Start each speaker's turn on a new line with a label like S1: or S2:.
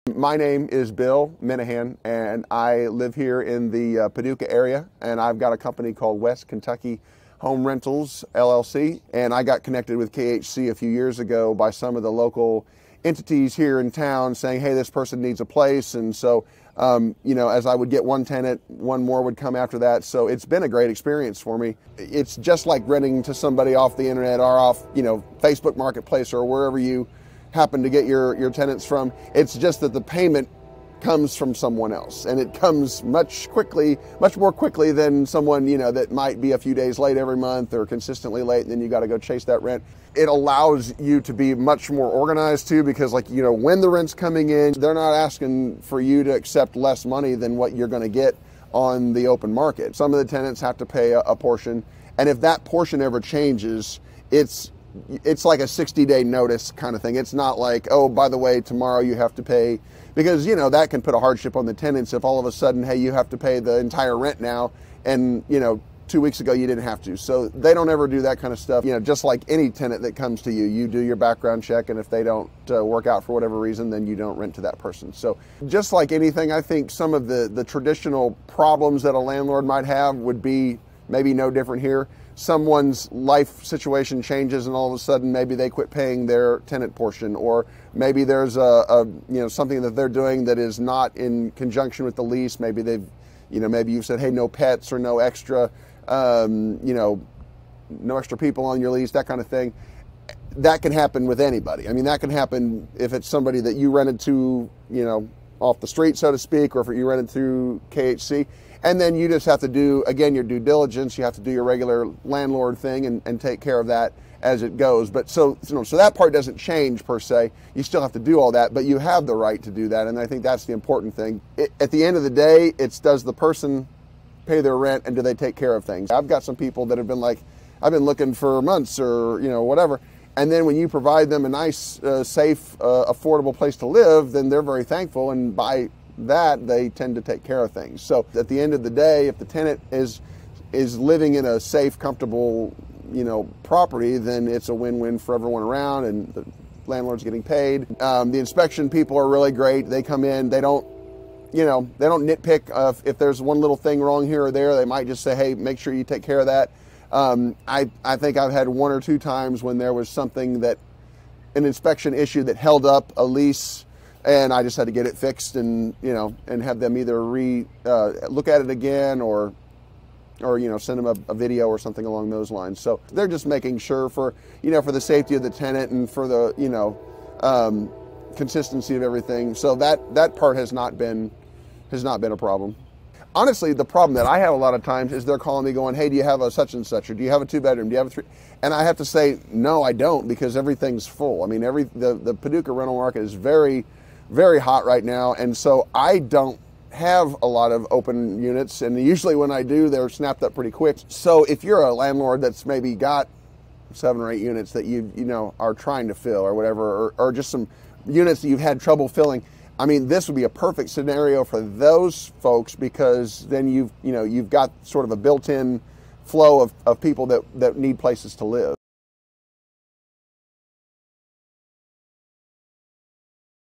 S1: My name is Bill Minihan, and I live here in the Paducah area, and I've got a company called West Kentucky Home Rentals, LLC, and I got connected with KHC a few years ago by some of the local entities here in town saying, hey, this person needs a place, and so, as I would get one tenant, one more would come after that, so it's been a great experience for me. It's just like renting to somebody off the internet or off, Facebook Marketplace or wherever you happen to get your tenants from. It's just that the payment comes from someone else, and it comes much more quickly than someone that might be a few days late every month or consistently late, and then you got to go chase that rent. It allows you to be much more organized too, because when the rent's coming in, they're not asking for you to accept less money than what you're going to get on the open market. Some of the tenants have to pay a portion, and if that portion ever changes, it's like a 60-day notice kind of thing. It's not like, oh, by the way, tomorrow you have to pay, because that can put a hardship on the tenants if all of a sudden, hey, you have to pay the entire rent now, and 2 weeks ago you didn't have to. So they don't ever do that kind of stuff. Just like any tenant that comes to you, you do your background check, and if they don't work out for whatever reason, then you don't rent to that person. So just like anything, I think some of the traditional problems that a landlord might have would be maybe no different here. Someone's life situation changes, and all of a sudden maybe they quit paying their tenant portion, or maybe there's something that they're doing that is not in conjunction with the lease. Maybe maybe you've said, hey, no pets or no extra no extra people on your lease, that kind of thing. That can happen with anybody. I mean, that can happen if it's somebody that you rented to, off the street, so to speak, or if you rented through KHC. And then you just have to do, again, your due diligence. You have to do your regular landlord thing and take care of that as it goes. But so that part doesn't change per se. You still have to do all that, but you have the right to do that. And I think that's the important thing. At the end of the day, it's, does the person pay their rent, and do they take care of things? I've got some people that have been like, I've been looking for months or, whatever. And then when you provide them a nice, safe, affordable place to live, then they're very thankful, and by that they tend to take care of things. So at the end of the day, if the tenant is living in a safe, comfortable, property, then it's a win-win for everyone around, and the landlord's getting paid. The inspection people are really great. They come in, they don't nitpick if there's one little thing wrong here or there. They might just say, hey, make sure you take care of that. I think I've had one or two times when there was something that, an inspection issue that held up a lease, and I just had to get it fixed, and and have them either look at it again, or send them a video or something along those lines. So they're just making sure for for the safety of the tenant and for the consistency of everything. So that part has not been a problem. Honestly, the problem that I have a lot of times is they're calling me going, hey, do you have a such and such, or do you have a 2-bedroom, do you have a 3? And I have to say, no, I don't, because everything's full. I mean, the Paducah rental market is very, very hot right now, and so I don't have a lot of open units, and usually when I do, they're snapped up pretty quick. So if you're a landlord that's maybe got 7 or 8 units that you are trying to fill or whatever, or just some units that you've had trouble filling, I mean, this would be a perfect scenario for those folks, because then you've got sort of a built-in flow of people that need places to live.